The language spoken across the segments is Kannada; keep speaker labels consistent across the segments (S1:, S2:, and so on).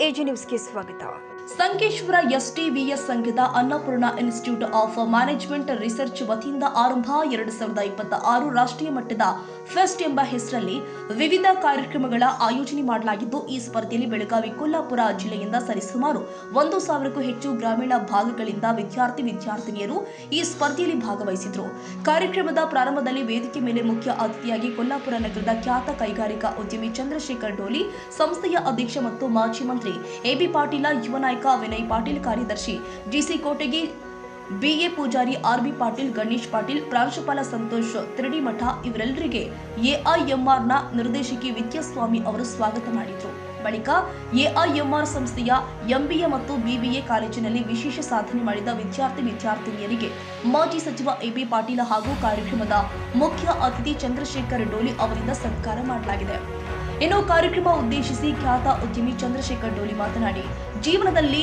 S1: ಎಜಿ ನ್ಯೂಸ್ಗೆ ಸ್ವಾಗತ.
S2: ಸಂಕೇಶ್ವರ ಎಸ್ಟಿವಿಎಸ್ ಸಂಘದ Annapurna institute of management research ವತಿಯಿಂದ ಆರಂಭ 2026 ರಾಷ್ಟ್ರೀಯ ಮಟ್ಟದ ಫೆಸ್ಟ್ ಎಂಬ ಹೆಸರಲ್ಲಿ ವಿವಿಧ ಕಾರ್ಯಕ್ರಮಗಳ ಆಯೋಜನೆ ಮಾಡಲಾಗಿದ್ದು, ಈ ಸ್ಪರ್ಧೆಯಲ್ಲಿ ಬೆಳಗಾವಿ, ಕೊಲ್ಲಾಪುರ ಜಿಲ್ಲೆಯಿಂದ ಸರಿಸುಮಾರು 1,000ಕ್ಕೂ ಹೆಚ್ಚು ಗ್ರಾಮೀಣ ಭಾಗಗಳಿಂದ ವಿದ್ಯಾರ್ಥಿನಿಯರು ಈ ಸ್ಪರ್ಧೆಯಲ್ಲಿ ಭಾಗವಹಿಸಿದರು. ಕಾರ್ಯಕ್ರಮದ ಪ್ರಾರಂಭದಲ್ಲಿ ವೇದಿಕೆ ಮೇಲೆ ಮುಖ್ಯ ಅತಿಥಿಯಾಗಿ ಕೊಲ್ಲಾಪುರ ನಗರದ ಖ್ಯಾತ ಕೈಗಾರಿಕಾ ಉದ್ಯಮಿ ಚಂದ್ರಶೇಖರ್ ಡೋಲಿ, ಸಂಸ್ಥೆಯ ಅಧ್ಯಕ್ಷ ಮತ್ತು ಮಾಜಿ ಮಂತ್ರಿ ಎಬಿ ಪಾಟೀಲ, ಯುವ ನಾಯಕ ವಿನಯ್ ಪಾಟೀಲ್, ಕಾರ್ಯದರ್ಶಿ GC Kotagi, BA Pujari, RB Patil, Ganesh Patil, ಪ್ರಾಂಶುಪಾಲ ಸಂತೋಷ್ ತಿರಡಿಮಠ ಇವರೆಲ್ಲರಿಗೆ ಎಐಎಂಆರ್ನ ನಿರ್ದೇಶಕಿ ವಿದ್ಯಾಸ್ವಾಮಿ ಅವರು ಸ್ವಾಗತ ಮಾಡಿದರು. ಬಳಿಕ ಎಐಎಂಆರ್ ಸಂಸ್ಥೆಯ ಎಂಬಿಎ ಮತ್ತು ಬಿಬಿಎ ಕಾಲೇಜಿನಲ್ಲಿ ವಿಶೇಷ ಸಾಧನೆ ಮಾಡಿದ ವಿದ್ಯಾರ್ಥಿನಿಯರಿಗೆ ಮಾಜಿ ಸಚಿವ ಎಬಿ ಪಾಟೀಲ ಹಾಗೂ ಕಾರ್ಯಕ್ರಮದ ಮುಖ್ಯ ಅತಿಥಿ ಚಂದ್ರಶೇಖರ್ ಡೋಲಿ ಅವರಿಂದ ಸತ್ಕಾರ ಮಾಡಲಾಗಿದೆ. ಇನ್ನು ಕಾರ್ಯಕ್ರಮ ಉದ್ದೇಶಿಸಿ ಖ್ಯಾತ ಉದ್ಯಮಿ ಚಂದ್ರಶೇಖರ್ ಡೋಲಿ ಮಾತನಾಡಿ, ಜೀವನದಲ್ಲಿ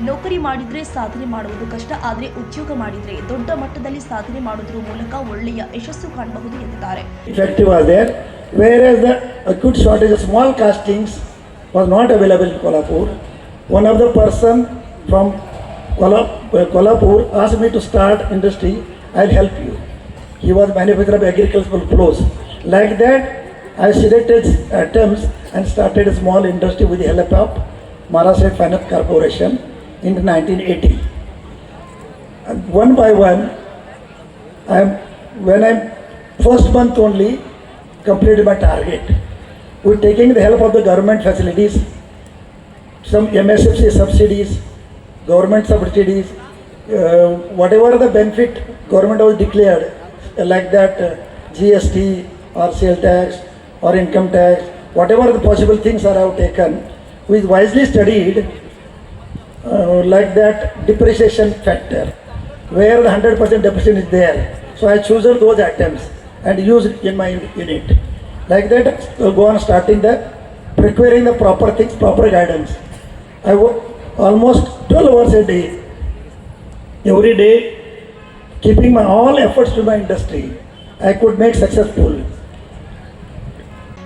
S2: ನೌಕರಿ ಮಾಡಿದ್ರೆ ಸಾಧನೆ ಮಾಡುವುದು ಕಷ್ಟ, ಆದರೆ ಉದ್ಯೋಗ ಮಾಡಿದ್ರೆ ದೊಡ್ಡ ಮಟ್ಟದಲ್ಲಿ ಸಾಧನೆ ಮಾಡುವುದರ ಮೂಲಕ ಒಳ್ಳೆಯ ಯಶಸ್ಸು ಕಾಣಬಹುದು ಎಂದಿದ್ದಾರೆ.
S3: Effective was there, whereas the acute shortage of small castings was not available in Kolhapur. One of the person from Kolhapur asked me to start industry. I'll help you. He was manufacturer of agricultural clothes. Like that, I selected attempts and started a small industry with the help of Maharashtra Finance Corporation in 1980. And one by one, when I first month only completed my target, with taking the help of the government facilities, some MSFC subsidies, government subsidies, whatever the benefit government was declared, like that GST or sale tax or income tax, whatever the possible things are have taken, we wisely studied like that depreciation factor, where the 100% depreciation is there. So I chose those items and used in my unit. Like that, go on starting the preparing the proper things, proper guidance. I work almost 12 hours a day, every day, keeping my all efforts to my industry. I could make successful.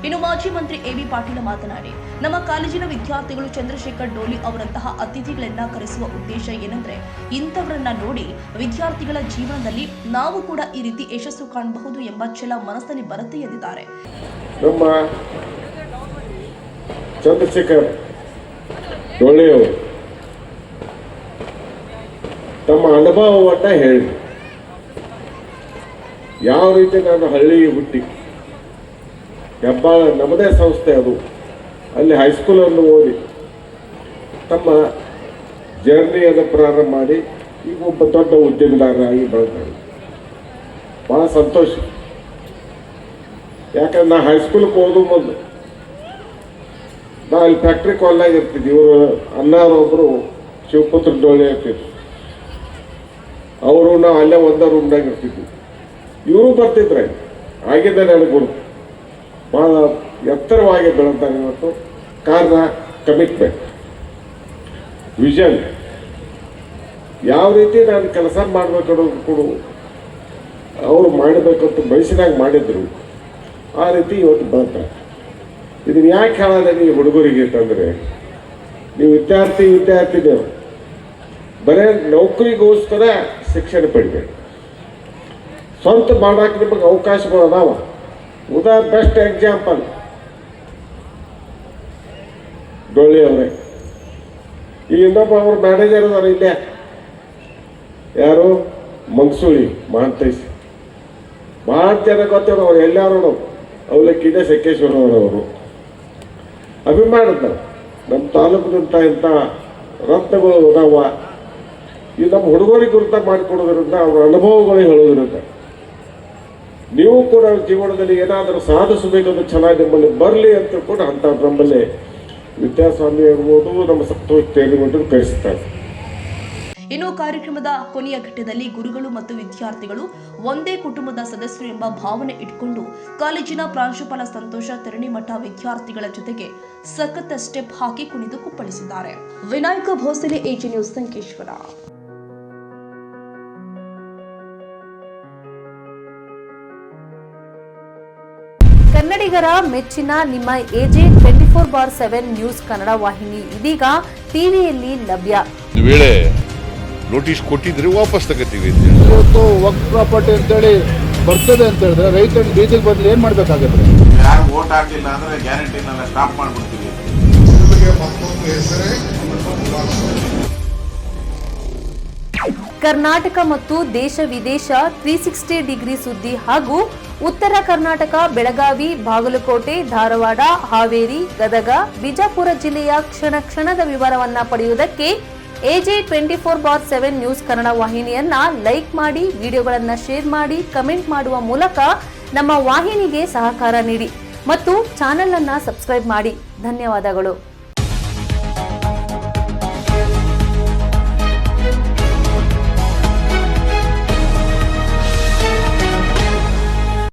S2: ಇನ್ನು ಮಾಜಿ ಮಂತ್ರಿ ಎಬಿ ಪಾಟೀಲ ಮಾತನಾಡಿ, ನಮ್ಮ ಕಾಲೇಜಿನ ವಿದ್ಯಾರ್ಥಿಗಳು ಚಂದ್ರಶೇಖರ್ ಡೋಲಿ ಅವರಂತಹ ಅತಿಥಿಗಳನ್ನ ಕರೆಸುವ ಉದ್ದೇಶ ಏನೆಂದ್ರೆ, ಇಂಥವರನ್ನ ನೋಡಿ ವಿದ್ಯಾರ್ಥಿಗಳ ಜೀವನದಲ್ಲಿ ನಾವು ಕೂಡ ಈ ರೀತಿ ಯಶಸ್ಸು ಕಾಣಬಹುದು ಎಂಬ ಛಲ ಮನಸ್ಸಲ್ಲಿ ಬರುತ್ತೆ ಎಂದಿದ್ದಾರೆ.
S4: ನಮ್ಮ ಚಂದ್ರಶೇಖರ್ ಡೋಲಿ ಅವರು ತಮ್ಮ ಅನುಭವವನ್ನ ಹೇಳಿ, ಯಾವ ರೀತಿ ನಾನು ಹಳ್ಳಿ ಹುಟ್ಟಿ ಹೆಬ್ಬಾಳ ನಮ್ಮದೇ ಸಂಸ್ಥೆ ಅದು, ಅಲ್ಲಿ ಹೈಸ್ಕೂಲನ್ನು ಓದಿ ತಮ್ಮ ಜರ್ನಿಯನ್ನು ಪ್ರಾರಂಭ ಮಾಡಿ ಈಗ ಒಬ್ಬ ದೊಡ್ಡ ಉದ್ಯಮಿದಾರರಾಗಿ ಬೆಳೆದಾರೆ. ಭಾಳ ಸಂತೋಷ. ಯಾಕಂದ್ರೆ ನಾ ಹೈಸ್ಕೂಲ್ಗೆ ಓದು ಮೊದಲು ನಾ ಅಲ್ಲಿ ಫ್ಯಾಕ್ಟ್ರಿ ಕಾಲ್ನಾಗ ಇರ್ತಿದ್ವಿ. ಇವರು ಅಣ್ಣಾರೊಬ್ಬರು ಶಿವಪುತ್ರ ಡೋಳಿ ಇರ್ತಿದ್ರು, ಅವರು ನಾವು ಅಲ್ಲೇ ಒಂದೇ ರೂಮ್ನಾಗ ಇರ್ತಿದ್ವಿ. ಇವರು ಬರ್ತಿದ್ರೆ ಆಗಿದ್ದ ನನಗೆ ಗುರುತು ಭಾಳ ಎತ್ತರವಾಗಿ ಬೆಳೆದಾರೆ ಇವತ್ತು. ಕಾರಣ ಕಮಿಟ್ಮೆಂಟ್, ವಿಷನ್, ಯಾವ ರೀತಿ ನಾನು ಕೆಲಸ ಮಾಡಬೇಕನ್ನೋದು ಕೂಡ ಅವರು ಮಾಡಬೇಕಂತ ಬಯಸಿದಾಗ ಮಾಡಿದ್ರು, ಆ ರೀತಿ ಇವತ್ತು ಬೆಳ್ತಾರೆ. ಇದನ್ನು ಯಾಕೆ ಹೇಳೋದ ನೀವು ಹುಡುಗರಿಗೆ ಅಂತಂದರೆ, ನೀವು ವಿದ್ಯಾರ್ಥಿನಿಯರು ಬರೀ ನೌಕರಿಗೋಸ್ಕರ ಶಿಕ್ಷಣ ಪಡಿಬೇಕು. ಸ್ವಂತ ಮಾಡೋಕೆ ನಿಮಗೆ ಅವಕಾಶಗಳು ಅದಾವ. ಬೆಸ್ಟ್ ಎಕ್ಸಾಂಪಲ್ ಡೋಳಿ ಅವರೇ. ಈಗ ಇನ್ನೊಬ್ಬ ಅವ್ರ ಮ್ಯಾನೇಜರ್ ಅದಾರ ಇಲ್ಲೇ, ಯಾರು ಮಂಗಸೂಳಿ ಮಹಾಂತೈಸಿ, ಭಾಳ ಜನ ಗೊತ್ತವ್ರು. ಅವ್ರು ಎಲ್ಲಾರು ಅವಲಕ್ಕಿದೆ ಸೆಕ್ಕೇಶ್ವರವರು ಅಭಿಮಾನದ ನಮ್ಮ ತಾಲೂಕಿನಂಥ ಇಂಥ ರತ್ನಗಳು ಅದಾವ. ಈ ನಮ್ಮ ಹುಡುಗರಿಗೆ ಗುರುತ ಮಾಡಿಕೊಡೋದ್ರಿಂದ ಅವ್ರ ಅನುಭವಗಳಿಗೆ ಹೇಳೋದ್ರಿಂದ ನೀವು ಕೂಡ ಜೀವನದಲ್ಲಿ ಏನಾದರೂ ಸಾಧಿಸಬೇಕಂದ್ರೆ ಚೆನ್ನಾಗಿ ನಿಮ್ಮಲ್ಲಿ ಬರಲಿ ಅಂತ ಕೂಡ ಅಂತ ನಮ್ಮಲ್ಲಿ ವಿದ್ಯಾಸ್ವಾಮಿ ಇರ್ಬೋದು, ನಮ್ಮ ಸಂತೋಷ್ ತೇಲಿಗೊಂಡು ಕಳಿಸ್ತಾರೆ.
S2: ಇನ್ನು ಕಾರ್ಯಕ್ರಮದ ಕೊನೆಯ ಘಟ್ಟದಲ್ಲಿ ಗುರುಗಳು ಮತ್ತು ವಿದ್ಯಾರ್ಥಿಗಳು ಒಂದೇ ಕುಟುಂಬದ ಸದಸ್ಯರು ಎಂಬ ಭಾವನೆ ಇಟ್ಕೊಂಡು ಕಾಲೇಜಿನ ಪ್ರಾಂಶುಪಾಲ ಸಂತೋಷ ತಿರಡಿಮಠ ವಿದ್ಯಾರ್ಥಿಗಳ ಜೊತೆಗೆ ಸಖತ್ ಸ್ಟೆಪ್ ಹಾಕಿ ಕುಣಿದು ಕುಪ್ಪಳಿಸಿದ್ದಾರೆ. Vinayak Bhosale, AG news, Sankeshwar.
S1: ಕನ್ನಡಿಗರ ಮೆಚ್ಚಿನ ನಿಮ್ಮ ಎಜೆ 24 24/7 ನ್ಯೂಸ್ ಕನ್ನಡ ವಾಹಿನಿ ಇದೀಗ ಟಿವಿಯಲ್ಲಿ ಲಭ್ಯ.
S5: ಒಂದು ವೇಳೆ ನೋಟಿಸ್ ಕೊಟ್ಟಿದ್ರೆ ವಾಪಸ್ ತಗೋತೀವಿ ಅಂತ ಹೇಳಿ.
S6: ಇವತ್ತು ವಕ್ಫ್ ಪ್ರಾಪರ್ಟಿ ಅಂತೇಳಿ ಬರ್ತದೆ ಅಂತ ಹೇಳಿದ್ರೆ ರೈತರು ಬೀದಿಗೆ ಬದಲು ಏನ್ ಮಾಡ್ಬೇಕಾಗತ್ತೆ?
S7: ಯಾರು ವೋಟ್ ಹಾಕಿಲ್ಲ ಅಂದ್ರೆ ಗ್ಯಾರಂಟಿನೆಲ್ಲ ಸ್ಟಾಪ್ ಮಾಡ್ಬಿಡ್ತೀವಿ.
S1: ಕರ್ನಾಟಕ ಮತ್ತು ದೇಶ ವಿದೇಶ 360 ಡಿಗ್ರಿ ಸುದ್ದಿ ಹಾಗೂ ಉತ್ತರ ಕರ್ನಾಟಕ, ಬೆಳಗಾವಿ, ಬಾಗಲಕೋಟೆ, ಧಾರವಾಡ, ಹಾವೇರಿ, ಗದಗ, ಬಿಜಾಪುರ ಜಿಲ್ಲೆಯ ಕ್ಷಣ ಕ್ಷಣದ ವಿವರವನ್ನ ಪಡೆಯುವುದಕ್ಕೆ AJ 24/7 ನ್ಯೂಸ್ ಕನ್ನಡ ವಾಹಿನಿಯನ್ನ ಲೈಕ್ ಮಾಡಿ, ವಿಡಿಯೋಗಳನ್ನ ಶೇರ್ ಮಾಡಿ, ಕಮೆಂಟ್ ಮಾಡುವ ಮೂಲಕ ನಮ್ಮ ವಾಹಿನಿಗೆ ಸಹಕಾರ ನೀಡಿ ಮತ್ತು ಚಾನೆಲ್ ಅನ್ನ ಸಬ್ಸ್ಕ್ರೈಬ್ ಮಾಡಿ. ಧನ್ಯವಾದಗಳು.